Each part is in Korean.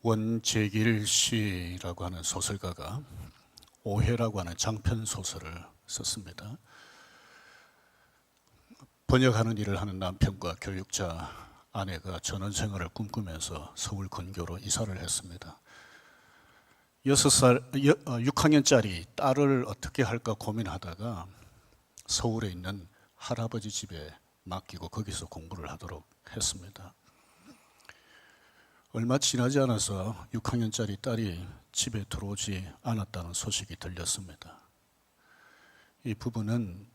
원재길 씨라고 하는 소설가가 오해라고 하는 장편 소설을 썼습니다. 번역하는 일을 하는 남편과 교육자 아내가 전원생활을 꿈꾸면서 서울 근교로 이사를 했습니다. 6학년짜리 딸을 어떻게 할까 고민하다가 서울에 있는 할아버지 집에 맡기고 거기서 공부를 하도록 했습니다. 얼마 지나지 않아서 6학년짜리 딸이 집에 들어오지 않았다는 소식이 들렸습니다. 이 부부는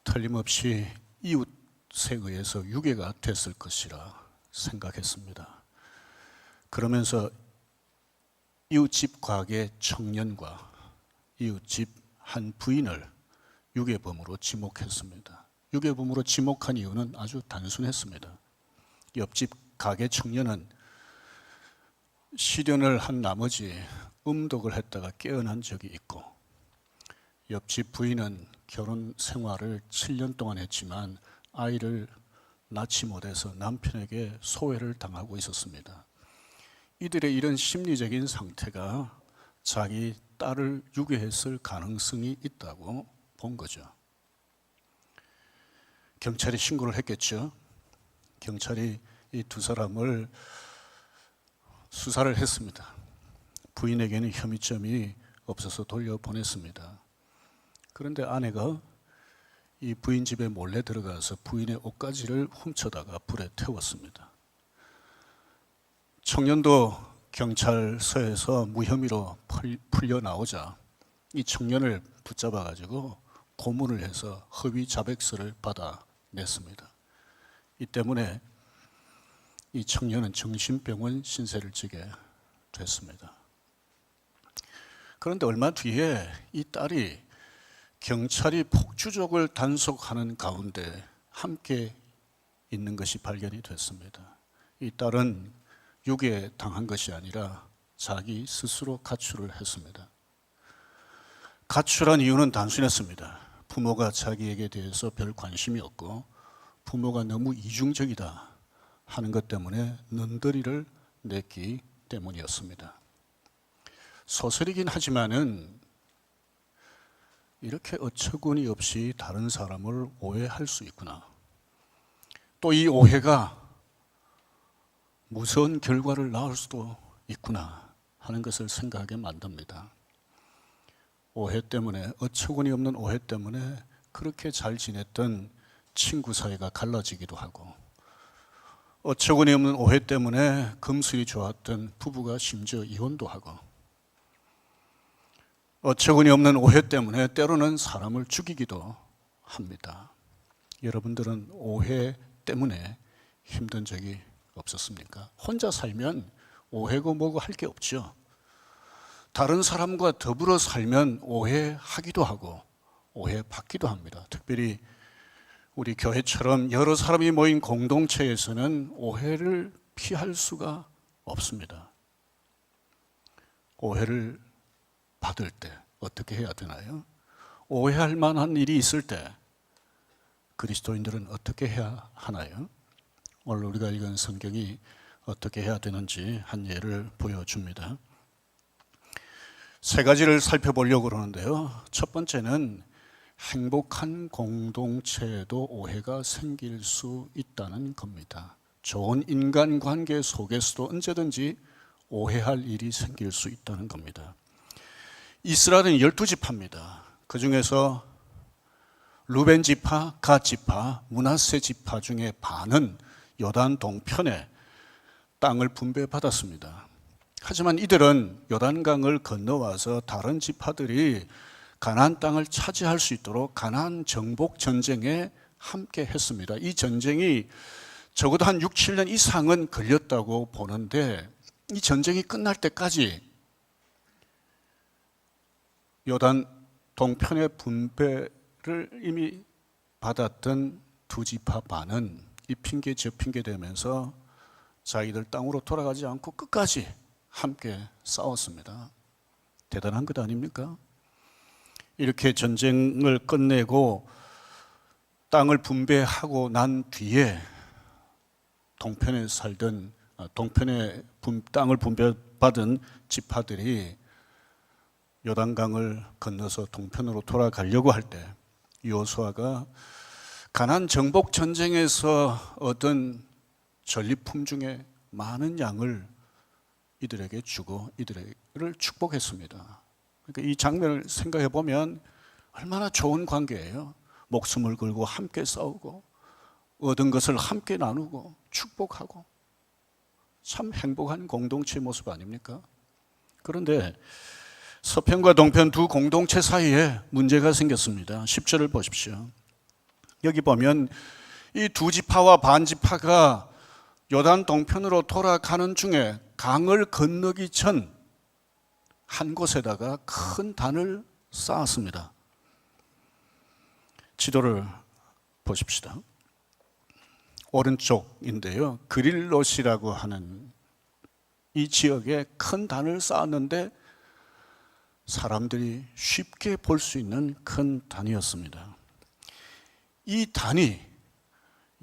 틀림없이 이웃에 의해서 유괴가 됐을 것이라 생각했습니다. 그러면서 이웃집 가게 청년과 이웃집 한 부인을 유괴범으로 지목했습니다. 유괴범으로 지목한 이유는 아주 단순했습니다. 옆집 가게 청년은 실연을 한 나머지 음독을 했다가 깨어난 적이 있고, 옆집 부인은 결혼 생활을 7년 동안 했지만 아이를 낳지 못해서 남편에게 소외를 당하고 있었습니다. 이들의 이런 심리적인 상태가 자기 딸을 유괴했을 가능성이 있다고 본 거죠. 경찰에 신고를 했겠죠. 경찰이 이 두 사람을 수사를 했습니다. 부인에게는 혐의점이 없어서 돌려보냈습니다. 그런데 아내가 이 부인 집에 몰래 들어가서 부인의 옷가지를 훔쳐다가 불에 태웠습니다. 청년도 경찰서에서 무혐의로 풀려 나오자 이 청년을 붙잡아 가지고 고문을 해서 허위 자백서를 받아냈습니다. 이 때문에 이 청년은 정신병원 신세를 지게 됐습니다. 그런데 얼마 뒤에 이 딸이 경찰이 폭주족을 단속하는 가운데 함께 있는 것이 발견이 됐습니다. 이 딸은 유괴당한 것이 아니라 자기 스스로 가출을 했습니다. 가출한 이유는 단순했습니다. 부모가 자기에게 대해서 별 관심이 없고 부모가 너무 이중적이다 하는 것 때문에 눈더리를 냈기 때문이었습니다. 소설이긴 하지만은 이렇게 어처구니 없이 다른 사람을 오해할 수 있구나. 또 이 오해가 무서운 결과를 낳을 수도 있구나 하는 것을 생각하게 만듭니다. 오해 때문에, 어처구니 없는 오해 때문에 그렇게 잘 지냈던 친구 사이가 갈라지기도 하고, 어처구니 없는 오해 때문에 금슬이 좋았던 부부가 심지어 이혼도 하고, 어처구니 없는 오해 때문에 때로는 사람을 죽이기도 합니다. 여러분들은 오해 때문에 힘든 적이 없었습니까? 혼자 살면 오해고 뭐고 할 게 없죠. 다른 사람과 더불어 살면 오해하기도 하고 오해받기도 합니다. 특별히 우리 교회처럼 여러 사람이 모인 공동체에서는 오해를 피할 수가 없습니다. 오해를 받을 때 어떻게 해야 되나요? 오해할 만한 일이 있을 때 그리스도인들은 어떻게 해야 하나요? 오늘 우리가 읽은 성경이 어떻게 해야 되는지 한 예를 보여줍니다. 세 가지를 살펴보려고 그러는데요. 첫 번째는 행복한 공동체에도 오해가 생길 수 있다는 겁니다. 좋은 인간관계 속에서도 언제든지 오해할 일이 생길 수 있다는 겁니다. 이스라엘은 12지파입니다. 그 중에서 루벤 지파, 갓 지파, 므낫세 지파 중에 반은 요단 동편에 땅을 분배받았습니다. 하지만 이들은 요단강을 건너와서 다른 지파들이 가나안 땅을 차지할 수 있도록 가나안 정복 전쟁에 함께 했습니다. 이 전쟁이 적어도 한 6, 7년 이상은 걸렸다고 보는데, 이 전쟁이 끝날 때까지 요단 동편의 분배를 이미 받았던 두 지파 반은 이 핑계 저 핑계 대면서 자기들 땅으로 돌아가지 않고 끝까지 함께 싸웠습니다. 대단한 것 아닙니까? 이렇게 전쟁을 끝내고 땅을 분배하고 난 뒤에 동편에 살던 동편의 땅을 분배받은 지파들이 요단강을 건너서 동편으로 돌아가려고 할 때 여호수아가 가나안 정복 전쟁에서 얻은 전리품 중에 많은 양을 이들에게 주고 이들을 축복했습니다. 그러니까 이 장면을 생각해 보면 얼마나 좋은 관계예요. 목숨을 걸고 함께 싸우고 얻은 것을 함께 나누고 축복하고 참 행복한 공동체의 모습 아닙니까? 그런데 서편과 동편 두 공동체 사이에 문제가 생겼습니다. 10절을 보십시오. 여기 보면 이 두 지파와 반 지파가 요단 동편으로 돌아가는 중에 강을 건너기 전 한 곳에다가 큰 단을 쌓았습니다. 지도를 보십시다. 오른쪽인데요. 그릴롯이라고 하는 이 지역에 큰 단을 쌓았는데 사람들이 쉽게 볼 수 있는 큰 단이었습니다. 이 단이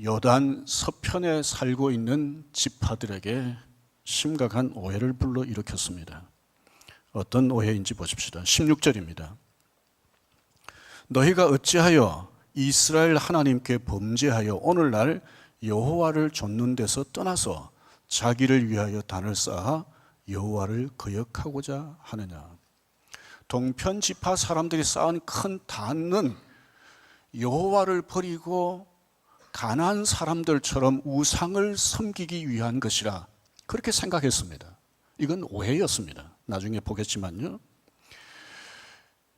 요단 서편에 살고 있는 지파들에게 심각한 오해를 불러일으켰습니다. 어떤 오해인지 보십시다. 16절입니다. 너희가 어찌하여 이스라엘 하나님께 범죄하여 오늘날 여호와를 좇는 데서 떠나서 자기를 위하여 단을 쌓아 여호와를 거역하고자 하느냐. 동편 지파 사람들이 쌓은 큰 단은 여호와를 버리고 가나안 사람들처럼 우상을 섬기기 위한 것이라 그렇게 생각했습니다. 이건 오해였습니다. 나중에 보겠지만요.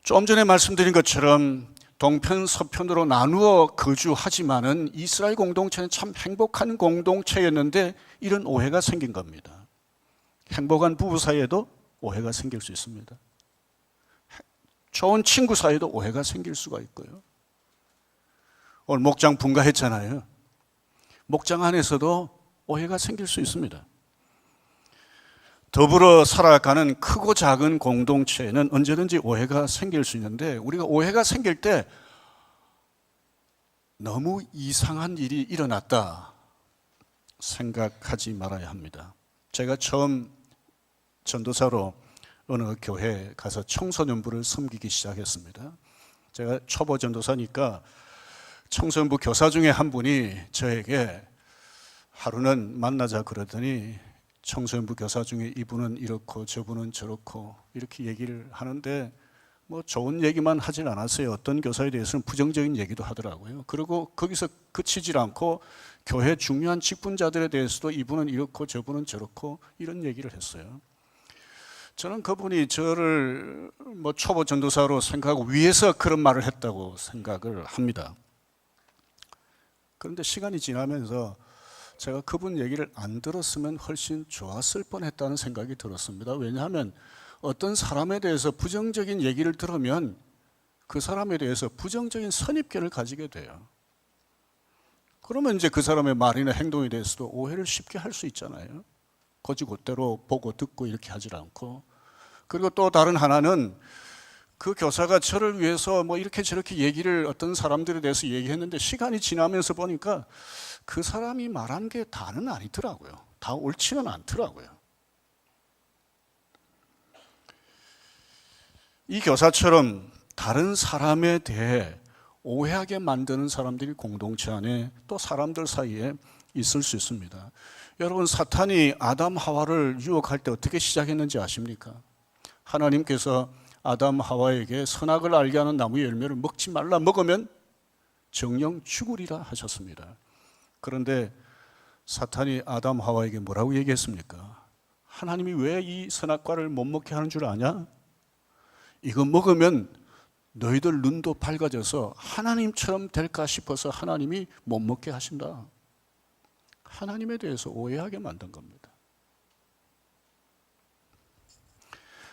좀 전에 말씀드린 것처럼 동편 서편으로 나누어 거주하지만은 이스라엘 공동체는 참 행복한 공동체였는데 이런 오해가 생긴 겁니다. 행복한 부부 사이에도 오해가 생길 수 있습니다. 좋은 친구 사이에도 오해가 생길 수가 있고요. 오늘 목장 분가했잖아요. 목장 안에서도 오해가 생길 수 있습니다. 더불어 살아가는 크고 작은 공동체에는 언제든지 오해가 생길 수 있는데 우리가 오해가 생길 때 너무 이상한 일이 일어났다 생각하지 말아야 합니다. 제가 처음 전도사로 어느 교회에 가서 청소년부를 섬기기 시작했습니다. 제가 초보 전도사니까 청소년부 교사 중에 한 분이 저에게 하루는 만나자 그러더니 청소년부 교사 중에 이분은 이렇고 저분은 저렇고 이렇게 얘기를 하는데 뭐 좋은 얘기만 하진 않았어요. 어떤 교사에 대해서는 부정적인 얘기도 하더라고요. 그리고 거기서 그치질 않고 교회 중요한 직분자들에 대해서도 이분은 이렇고 저분은 저렇고 이런 얘기를 했어요. 저는 그분이 저를 뭐 초보 전도사로 생각하고 위해서 그런 말을 했다고 생각을 합니다. 그런데 시간이 지나면서 제가 그분 얘기를 안 들었으면 훨씬 좋았을 뻔했다는 생각이 들었습니다. 왜냐하면 어떤 사람에 대해서 부정적인 얘기를 들으면 그 사람에 대해서 부정적인 선입견을 가지게 돼요. 그러면 이제 그 사람의 말이나 행동에 대해서도 오해를 쉽게 할 수 있잖아요. 곧이곧대로 보고 듣고 이렇게 하질 않고. 그리고 또 다른 하나는 그 교사가 저를 위해서 뭐 이렇게 저렇게 얘기를 어떤 사람들에 대해서 얘기했는데 시간이 지나면서 보니까 그 사람이 말한 게 다는 아니더라고요. 다 옳지는 않더라고요. 이 교사처럼 다른 사람에 대해 오해하게 만드는 사람들이 공동체 안에 또 사람들 사이에 있을 수 있습니다. 여러분, 사탄이 아담 하와를 유혹할 때 어떻게 시작했는지 아십니까? 하나님께서 아담 하와에게 선악을 알게 하는 나무의 열매를 먹지 말라, 먹으면 정령 죽으리라 하셨습니다. 그런데 사탄이 아담 하와에게 뭐라고 얘기했습니까? 하나님이 왜 이 선악과를 못 먹게 하는 줄 아냐? 이거 먹으면 너희들 눈도 밝아져서 하나님처럼 될까 싶어서 하나님이 못 먹게 하신다. 하나님에 대해서 오해하게 만든 겁니다.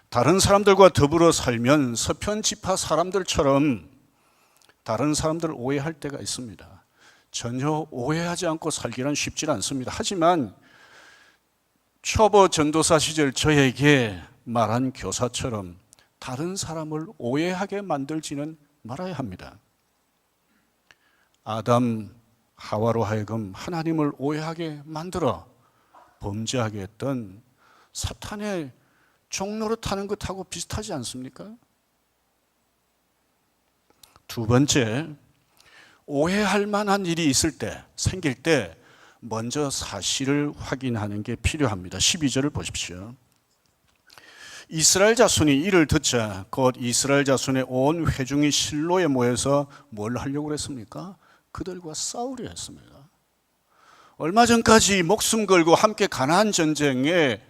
다른 사람들과 더불어 살면 서편 지파 사람들처럼 다른 사람들을 오해할 때가 있습니다. 전혀 오해하지 않고 살기란 쉽지 않습니다. 하지만 초보 전도사 시절 저에게 말한 교사처럼 다른 사람을 오해하게 만들지는 말아야 합니다. 아담, 하와로 하여금 하나님을 오해하게 만들어 범죄하게 했던 사탄의 종노릇하는 것하고 비슷하지 않습니까? 두 번째, 오해할 만한 일이 있을 때, 생길 때 먼저 사실을 확인하는 게 필요합니다. 12절을 보십시오. 이스라엘 자손이 이를 듣자 곧 이스라엘 자손의 온 회중이 실로에 모여서 뭘 하려고 그랬습니까? 그들과 싸우려 했습니다. 얼마 전까지 목숨 걸고 함께 가나안 전쟁에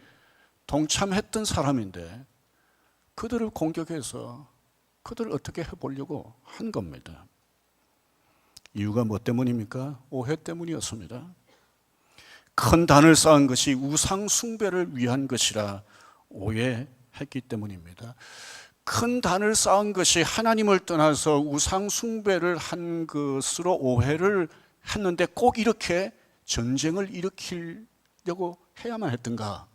동참했던 사람인데 그들을 공격해서 그들을 어떻게 해보려고 한 겁니다. 이유가 뭐 때문입니까? 오해 때문이었습니다. 큰 단을 쌓은 것이 우상 숭배를 위한 것이라 오해했기 때문입니다. 큰 단을 쌓은 것이 하나님을 떠나서 우상 숭배를 한 것으로 오해를 했는데 꼭 이렇게 전쟁을 일으키려고 해야만 했던가?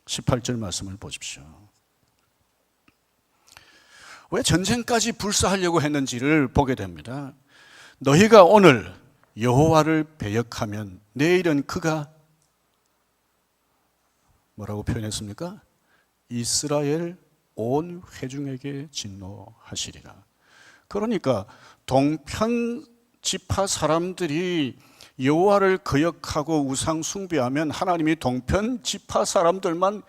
18절 말씀을 보십시오. 왜 전쟁까지 불사하려고 했는지를 보게 됩니다. 너희가 오늘 여호와를 배역하면 내일은 그가 뭐라고 표현했습니까? 이스라엘 온 회중에게 진노하시리라. 그러니까 동편 지파 사람들이 여호와를 거역하고 우상 숭배하면 하나님이 동편 지파 사람들만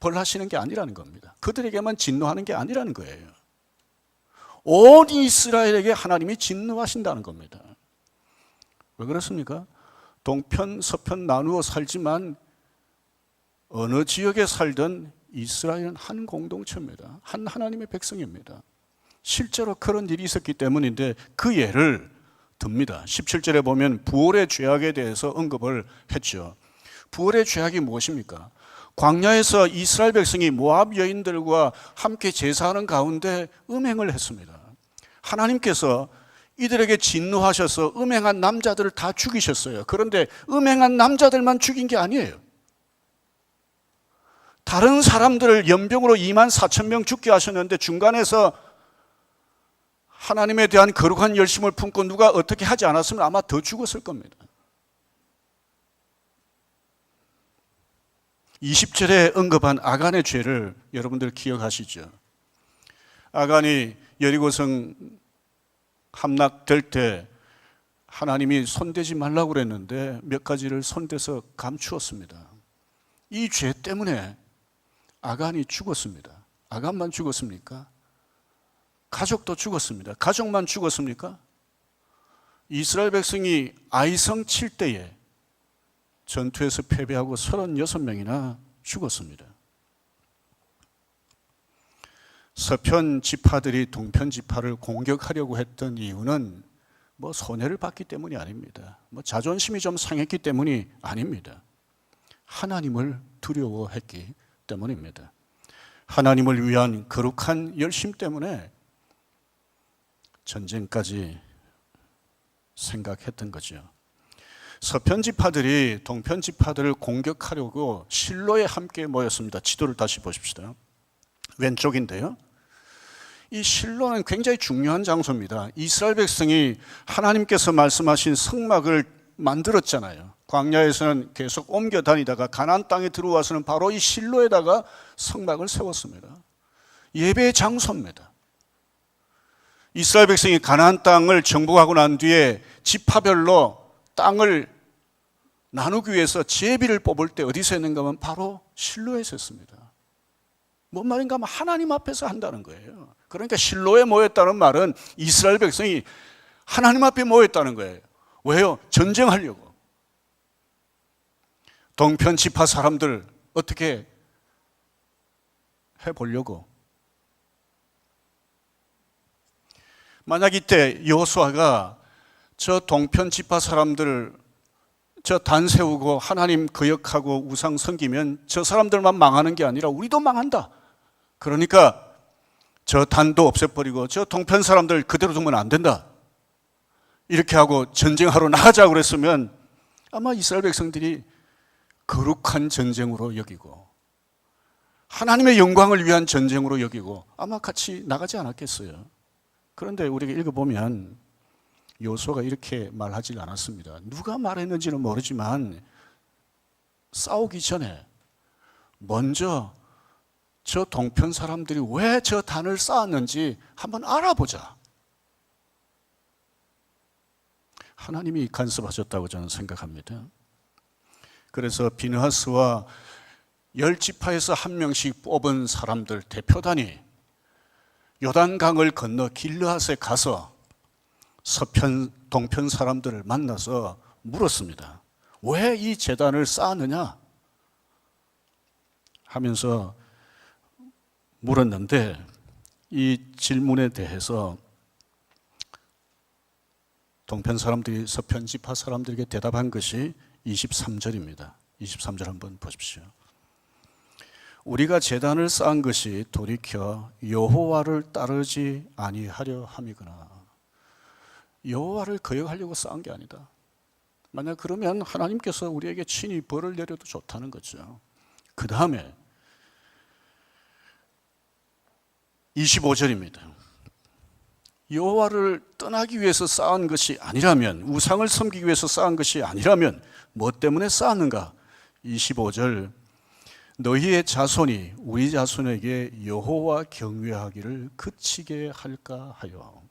벌하시는 게 아니라는 겁니다. 그들에게만 진노하는 게 아니라는 거예요. 온 이스라엘에게 하나님이 진노하신다는 겁니다. 왜 그렇습니까? 동편 서편 나누어 살지만 어느 지역에 살든 이스라엘은 한 공동체입니다. 한 하나님의 백성입니다. 실제로 그런 일이 있었기 때문인데 그 예를 듭니다. 17절에 보면 부올의 죄악에 대해서 언급을 했죠. 부올의 죄악이 무엇입니까? 광야에서 이스라엘 백성이 모압 여인들과 함께 제사하는 가운데 음행을 했습니다. 하나님께서 이들에게 진노하셔서 음행한 남자들을 다 죽이셨어요. 그런데 음행한 남자들만 죽인 게 아니에요. 다른 사람들을 연병으로 24,000명 죽게 하셨는데 중간에서 하나님에 대한 거룩한 열심을 품고 누가 어떻게 하지 않았으면 아마 더 죽었을 겁니다. 20절에 언급한 아간의 죄를 여러분들 기억하시죠? 아간이 여리고성 함락될 때 하나님이 손대지 말라고 그랬는데 몇 가지를 손대서 감추었습니다. 이 죄 때문에 아간이 죽었습니다. 아간만 죽었습니까? 가족도 죽었습니다. 가족만 죽었습니까? 이스라엘 백성이 아이성 칠 때에 전투에서 패배하고 36명이나 죽었습니다. 서편 지파들이 동편 지파를 공격하려고 했던 이유는 뭐 손해를 봤기 때문이 아닙니다. 뭐 자존심이 좀 상했기 때문이 아닙니다. 하나님을 두려워했기 때문입니다. 하나님을 위한 거룩한 열심 때문에 전쟁까지 생각했던 거죠. 서편 지파들이 동편 지파들을 공격하려고 실로에 함께 모였습니다. 지도를 다시 보십시다. 왼쪽인데요. 이 실로는 굉장히 중요한 장소입니다. 이스라엘 백성이 하나님께서 말씀하신 성막을 만들었잖아요. 광야에서는 계속 옮겨 다니다가 가나안 땅에 들어와서는 바로 이 실로에다가 성막을 세웠습니다. 예배의 장소입니다. 이스라엘 백성이 가나안 땅을 정복하고 난 뒤에 지파별로 땅을 나누기 위해서 제비를 뽑을 때 어디서 했는가 하면 바로 실로에서 했습니다. 뭔 말인가 하면 하나님 앞에서 한다는 거예요. 그러니까 실로에 모였다는 말은 이스라엘 백성이 하나님 앞에 모였다는 거예요. 왜요? 전쟁하려고. 동편 지파 사람들 어떻게 해보려고. 만약 이때 여호수아가 저 동편 지파 사람들 저 단 세우고 하나님 거역하고 우상 섬기면 저 사람들만 망하는 게 아니라 우리도 망한다. 그러니까 저 단도 없애버리고 저 동편 사람들 그대로 두면 안 된다. 이렇게 하고 전쟁하러 나가자고 그랬으면 아마 이스라엘 백성들이 거룩한 전쟁으로 여기고 하나님의 영광을 위한 전쟁으로 여기고 아마 같이 나가지 않았겠어요. 그런데 우리가 읽어보면 여호수아가 이렇게 말하지 않았습니다. 누가 말했는지는 모르지만 싸우기 전에 먼저 저 동편 사람들이 왜 저 단을 쌓았는지 한번 알아보자. 하나님이 간섭하셨다고 저는 생각합니다. 그래서 비느하스와 10지파에서 한 명씩 뽑은 사람들 대표단이 요단강을 건너 길르앗에 가서 서편, 동편 사람들을 만나서 물었습니다. 왜 이 제단을 쌓았느냐 하면서 물었는데, 이 질문에 대해서 동편 사람들이 서편 지파 사람들에게 대답한 것이 23절입니다. 23절 한번 보십시오. 우리가 제단을 쌓은 것이 돌이켜 여호와를 따르지 아니하려 함이구나. 여호와를 거역하려고 쌓은 게 아니다. 만약 그러면 하나님께서 우리에게 친히 벌을 내려도 좋다는 거죠. 그 다음에 25절입니다. 여호와를 떠나기 위해서 쌓은 것이 아니라면, 우상을 섬기기 위해서 쌓은 것이 아니라면 뭐 때문에 쌓았는가? 25절, 너희의 자손이 우리 자손에게 여호와 경외하기를 그치게 할까 하여.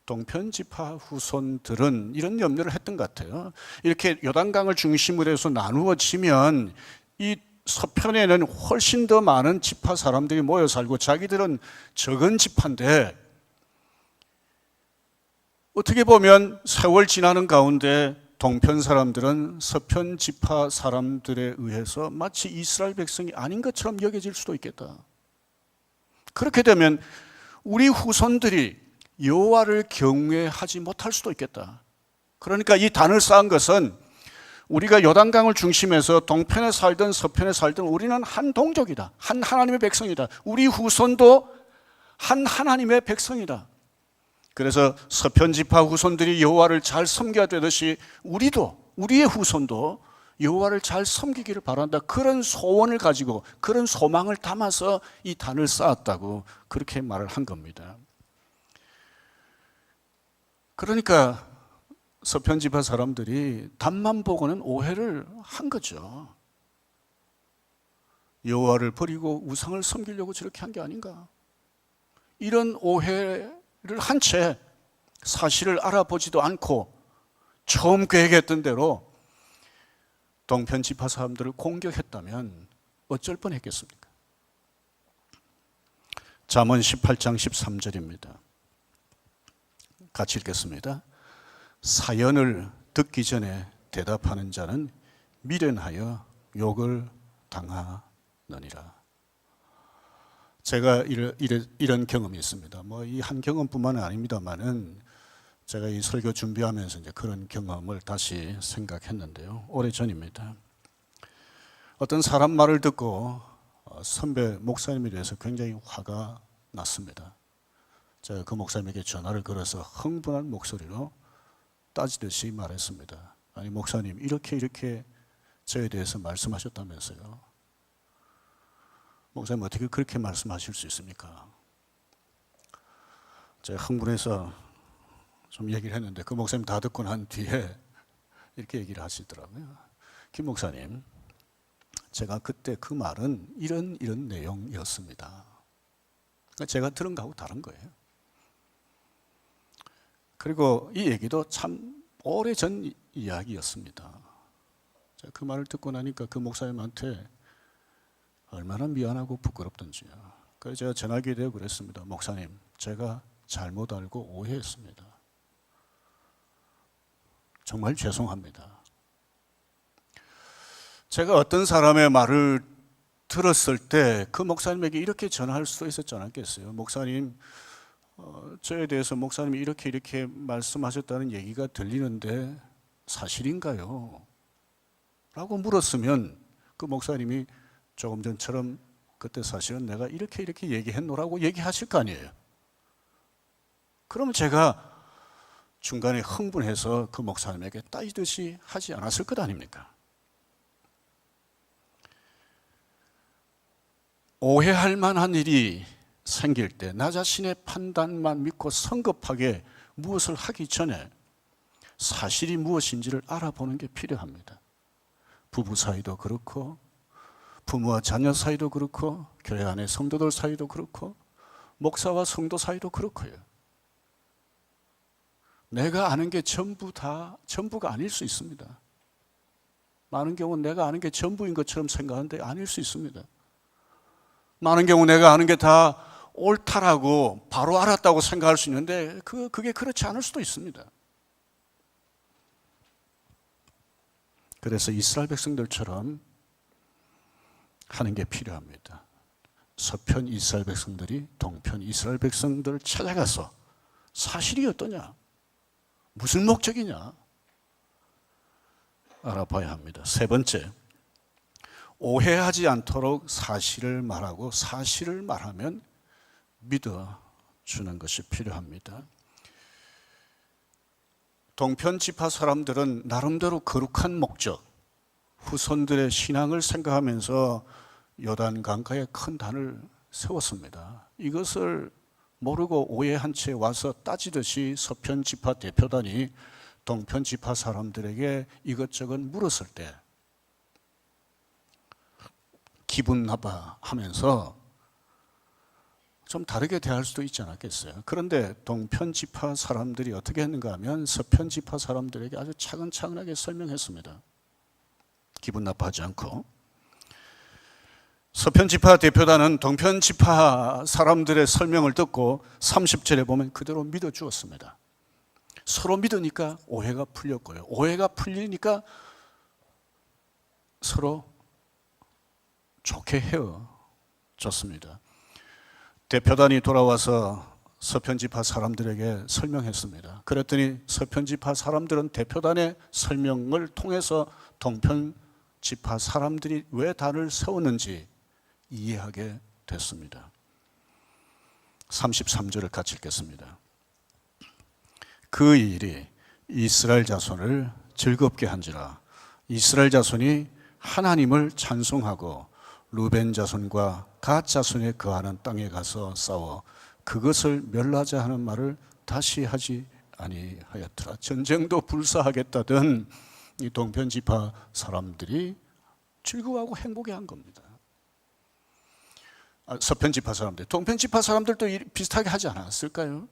동편 지파 후손들은 이런 염려를 했던 것 같아요. 이렇게 요단강을 중심으로 해서 나누어지면 이 서편에는 훨씬 더 많은 지파 사람들이 모여 살고 자기들은 적은 지파인데, 어떻게 보면 세월 지나는 가운데 동편 사람들은 서편 지파 사람들에 의해서 마치 이스라엘 백성이 아닌 것처럼 여겨질 수도 있겠다. 그렇게 되면 우리 후손들이 여호와를 경외하지 못할 수도 있겠다. 그러니까 이 단을 쌓은 것은 우리가 요단강을 중심해서 동편에 살든 서편에 살든 우리는 한 동족이다. 한 하나님의 백성이다. 우리 후손도 한 하나님의 백성이다. 그래서 서편 지파 후손들이 여호와를 잘 섬겨야 되듯이 우리도, 우리의 후손도 여호와를 잘 섬기기를 바란다. 그런 소원을 가지고, 그런 소망을 담아서 이 단을 쌓았다고 그렇게 말을 한 겁니다. 그러니까 서편 지파 사람들이 단만 보고는 오해를 한 거죠. 여호와를 버리고 우상을 섬기려고 저렇게 한 게 아닌가. 이런 오해를 한 채 사실을 알아보지도 않고 처음 계획했던 대로 동편 지파 사람들을 공격했다면 어쩔 뻔했겠습니까? 잠언 18장 13절입니다. 같이 읽겠습니다. 사연을 듣기 전에 대답하는 자는 미련하여 욕을 당하느니라. 제가 이런 경험이 있습니다. 뭐 이 한 경험뿐만 아닙니다만은 제가 이 설교 준비하면서 이제 그런 경험을 다시 생각했는데요. 오래전입니다. 어떤 사람 말을 듣고 선배 목사님에 대해서 굉장히 화가 났습니다. 제가 그 목사님에게 전화를 걸어서 흥분한 목소리로 따지듯이 말했습니다. 아니 목사님, 이렇게 저에 대해서 말씀하셨다면서요. 목사님 어떻게 그렇게 말씀하실 수 있습니까? 제가 흥분해서 좀 얘기를 했는데 그 목사님 다 듣고 난 뒤에 이렇게 얘기를 하시더라고요. 김 목사님, 제가 그때 그 말은 이런 내용이었습니다. 그러니까 제가 들은 거하고 다른 거예요. 그리고 이 얘기도 참 오래전 이야기였습니다. 제가 그 말을 듣고 나니까 그 목사님한테 얼마나 미안하고 부끄럽던지요. 그래서 제가 전화기에 대고 그랬습니다. 목사님, 제가 잘못 알고 오해했습니다. 정말 죄송합니다. 제가 어떤 사람의 말을 들었을 때 그 목사님에게 이렇게 전화할 수도 있었지 않았겠어요? 목사님, 저에 대해서 목사님이 이렇게 말씀하셨다는 얘기가 들리는데 사실인가요? 라고 물었으면 그 목사님이 조금 전처럼 그때 사실은 내가 이렇게 얘기했노라고 얘기하실 거 아니에요. 그러면 제가 중간에 흥분해서 그 목사님에게 따지듯이 하지 않았을 것 아닙니까? 오해할 만한 일이 생길 때 나 자신의 판단만 믿고 성급하게 무엇을 하기 전에 사실이 무엇인지를 알아보는 게 필요합니다. 부부 사이도 그렇고 부모와 자녀 사이도 그렇고 교회 안의 성도들 사이도 그렇고 목사와 성도 사이도 그렇고요. 내가 아는 게 전부가 아닐 수 있습니다. 많은 경우 내가 아는 게 전부인 것처럼 생각하는데 아닐 수 있습니다. 많은 경우 내가 아는 게 다 옳다라고 바로 알았다고 생각할 수 있는데 그게 그렇지 않을 수도 있습니다. 그래서 이스라엘 백성들처럼 하는 게 필요합니다. 서편 이스라엘 백성들이 동편 이스라엘 백성들을 찾아가서 사실이 어떠냐, 무슨 목적이냐 알아봐야 합니다. 세 번째, 오해하지 않도록 사실을 말하고 사실을 말하면 믿어주는 것이 필요합니다. 동편 지파 사람들은 나름대로 거룩한 목적, 후손들의 신앙을 생각하면서 요단 강가에 큰 단을 세웠습니다. 이것을 모르고 오해한 채 와서 따지듯이 서편 지파 대표단이 동편 지파 사람들에게 이것저것 물었을 때 기분 나빠 하면서 좀 다르게 대할 수도 있지 않았겠어요. 그런데 동편 지파 사람들이 어떻게 했는가 하면 서편 지파 사람들에게 아주 차근차근하게 설명했습니다. 기분 나빠하지 않고. 서편 지파 대표단은 동편 지파 사람들의 설명을 듣고 30절에 보면 그대로 믿어주었습니다. 서로 믿으니까 오해가 풀렸고요. 오해가 풀리니까 서로 좋게 헤어졌습니다. 대표단이 돌아와서 서편지파 사람들에게 설명했습니다. 그랬더니 서편지파 사람들은 대표단의 설명을 통해서 동편지파 사람들이 왜 단을 세웠는지 이해하게 됐습니다. 33절을 같이 읽겠습니다. 그 일이 이스라엘 자손을 즐겁게 한지라. 이스라엘 자손이 하나님을 찬송하고 루벤 자손과 갓 자손에 거하는 땅에 가서 싸워 그것을 멸하자 하는 말을 다시 하지 아니하였더라. 전쟁도 불사하겠다던 이 동편 지파 사람들이 즐거워하고 행복해한 겁니다. 서편 지파 사람들, 동편 지파 사람들도 비슷하게 하지 않았을까요?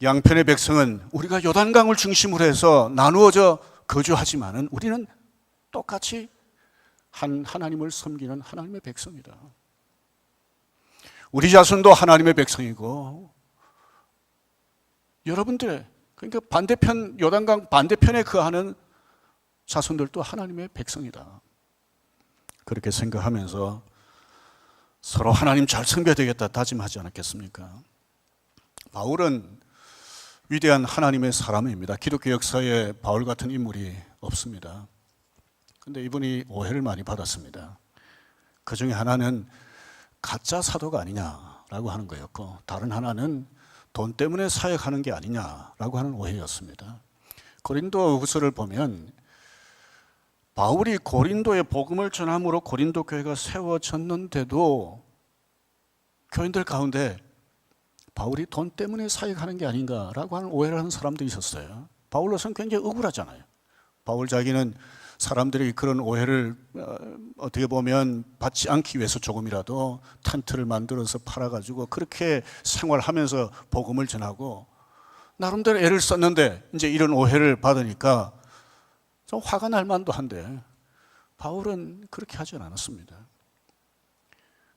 양편의 백성은 우리가 요단강을 중심으로 해서 나누어져 거주하지만은 우리는 똑같이 하나님을 섬기는 하나님의 백성이다. 우리 자손도 하나님의 백성이고 여러분들, 그러니까 반대편 요단강 반대편에 거하는 자손들도 하나님의 백성이다. 그렇게 생각하면서 서로 하나님 잘 섬겨야 되겠다 다짐하지 않았겠습니까? 바울은 위대한 하나님의 사람입니다. 기독교 역사에 바울 같은 인물이 없습니다. 그런데 이분이 오해를 많이 받았습니다. 그 중에 하나는 가짜 사도가 아니냐라고 하는 거였고, 다른 하나는 돈 때문에 사역하는 게 아니냐라고 하는 오해였습니다. 고린도 후서를 보면 바울이 고린도에 복음을 전함으로 고린도 교회가 세워졌는데도 교인들 가운데 바울이 돈 때문에 사역하는 게 아닌가라고 하는 오해를 하는 사람도 있었어요. 바울로서는 굉장히 억울하잖아요. 바울 자기는 사람들이 그런 오해를 어떻게 보면 받지 않기 위해서 조금이라도 텐트를 만들어서 팔아가지고 그렇게 생활하면서 복음을 전하고 나름대로 애를 썼는데 이제 이런 오해를 받으니까 좀 화가 날 만도 한데 바울은 그렇게 하진 않았습니다.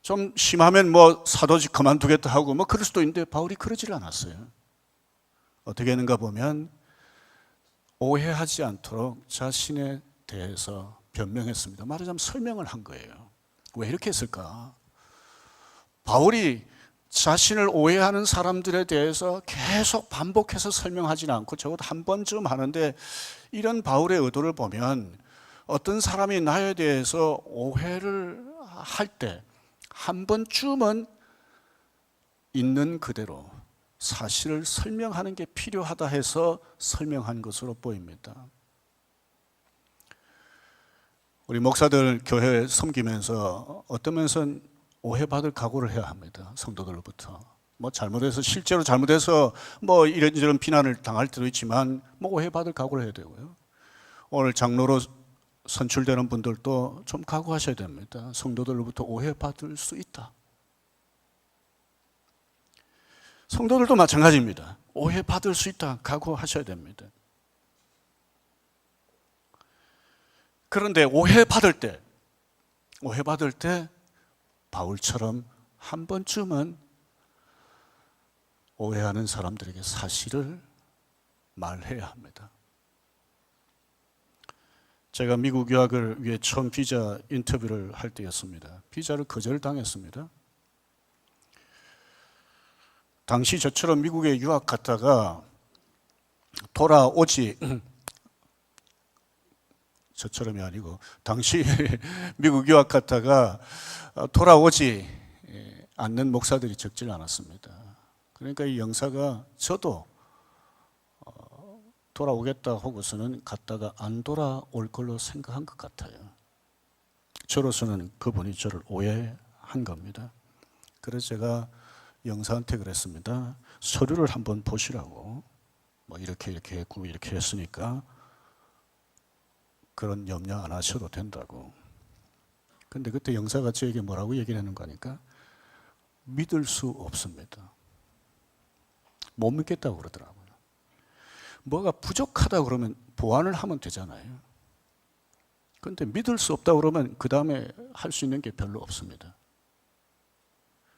좀 심하면 뭐 사도직 그만두겠다 하고 뭐 그럴 수도 있는데 바울이 그러지를 않았어요. 어떻게 했는가 보면 오해하지 않도록 자신에 대해서 변명했습니다. 말하자면 설명을 한 거예요. 왜 이렇게 했을까? 바울이 자신을 오해하는 사람들에 대해서 계속 반복해서 설명하지는 않고 적어도 한 번쯤 하는데, 이런 바울의 의도를 보면 어떤 사람이 나에 대해서 오해를 할 때 한 번쯤은 있는 그대로 사실을 설명하는 게 필요하다 해서 설명한 것으로 보입니다. 우리 목사들 교회 섬기면서 어떤 면에서는 오해받을 각오를 해야 합니다. 성도들로부터. 뭐 잘못해서 실제로 잘못해서 뭐 이런저런 비난을 당할 때도 있지만 뭐 오해받을 각오를 해야 되고요. 오늘 장로로 선출되는 분들도 좀 각오하셔야 됩니다. 성도들로부터 오해받을 수 있다. 성도들도 마찬가지입니다. 오해받을 수 있다. 각오하셔야 됩니다. 그런데 오해받을 때 바울처럼 한 번쯤은 오해하는 사람들에게 사실을 말해야 합니다. 제가 미국 유학을 위해 처음 비자 인터뷰를 할 때였습니다. 비자를 거절당했습니다. 당시 저처럼 미국에 유학 갔다가 돌아오지, 저처럼이 아니고 당시 미국 유학 갔다가 돌아오지 않는 목사들이 적질 않았습니다. 그러니까 이 영사가 저도 돌아오겠다 하고서는 갔다가 안 돌아올 걸로 생각한 것 같아요. 저로서는 그분이 저를 오해한 겁니다. 그래서 제가 영사한테 그랬습니다. 서류를 한번 보시라고. 뭐 이렇게 했고 이렇게 했으니까 그런 염려 안 하셔도 된다고. 근데 그때 영사가 저에게 뭐라고 얘기를 하는 거니까 믿을 수 없습니다. 못 믿겠다고 그러더라고요. 뭐가 부족하다 그러면 보완을 하면 되잖아요. 그런데 믿을 수 없다 그러면 그 다음에 할 수 있는 게 별로 없습니다.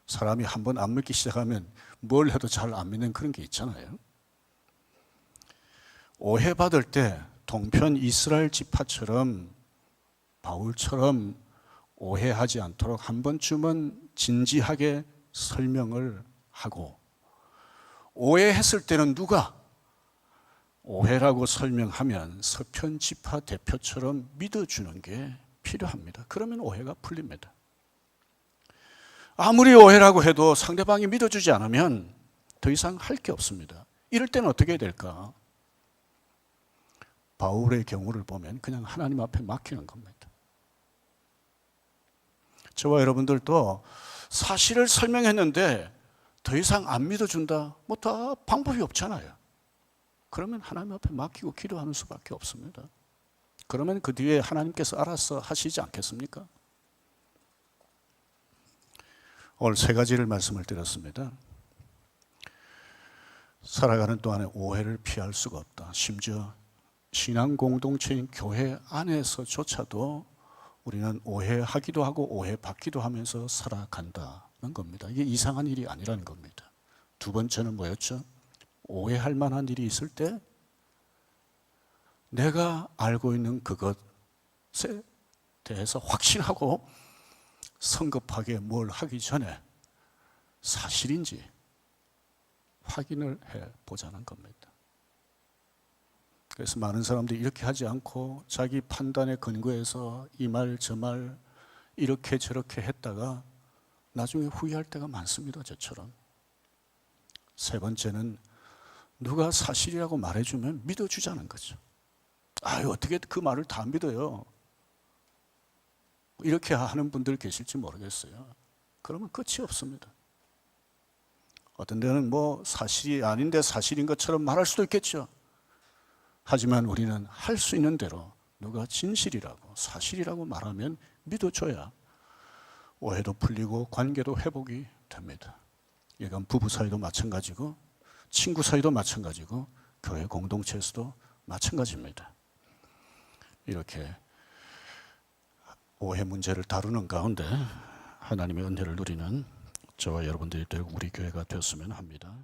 사람이 한번 안 믿기 시작하면 뭘 해도 잘 안 믿는 그런 게 있잖아요. 오해받을 때 동편 이스라엘 지파처럼 바울처럼 오해하지 않도록 한 번쯤은 진지하게 설명을 하고, 오해했을 때는 누가 오해라고 설명하면 서편 지파 대표처럼 믿어주는 게 필요합니다. 그러면 오해가 풀립니다. 아무리 오해라고 해도 상대방이 믿어주지 않으면 더 이상 할 게 없습니다. 이럴 때는 어떻게 해야 될까? 바울의 경우를 보면 그냥 하나님 앞에 맡기는 겁니다. 저와 여러분들도 사실을 설명했는데 더 이상 안 믿어준다? 뭐 다 방법이 없잖아요. 그러면 하나님 앞에 맡기고 기도하는 수밖에 없습니다. 그러면 그 뒤에 하나님께서 알아서 하시지 않겠습니까? 오늘 세 가지를 말씀을 드렸습니다. 살아가는 동안에 오해를 피할 수가 없다. 심지어 신앙 공동체인 교회 안에서조차도 우리는 오해하기도 하고 오해받기도 하면서 살아간다는 겁니다. 이게 이상한 일이 아니라는 겁니다. 두 번째는 뭐였죠? 오해할 만한 일이 있을 때 내가 알고 있는 그것에 대해서 확신하고 성급하게 뭘 하기 전에 사실인지 확인을 해보자는 겁니다. 그래서 많은 사람들이 이렇게 하지 않고 자기 판단에 근거해서 이 말 저 말 이렇게 저렇게 했다가 나중에 후회할 때가 많습니다. 저처럼. 세 번째는 누가 사실이라고 말해주면 믿어주자는 거죠. 아유, 어떻게 그 말을 다 믿어요? 이렇게 하는 분들 계실지 모르겠어요. 그러면 끝이 없습니다. 어떤 데는 뭐 사실이 아닌데 사실인 것처럼 말할 수도 있겠죠. 하지만 우리는 할 수 있는 대로 누가 진실이라고 사실이라고 말하면 믿어줘야 오해도 풀리고 관계도 회복이 됩니다. 이건 부부 사이도 마찬가지고 친구 사이도 마찬가지고 교회 공동체에서도 마찬가지입니다. 이렇게 오해 문제를 다루는 가운데 하나님의 은혜를 누리는 저와 여러분들이 되고 우리 교회가 되었으면 합니다.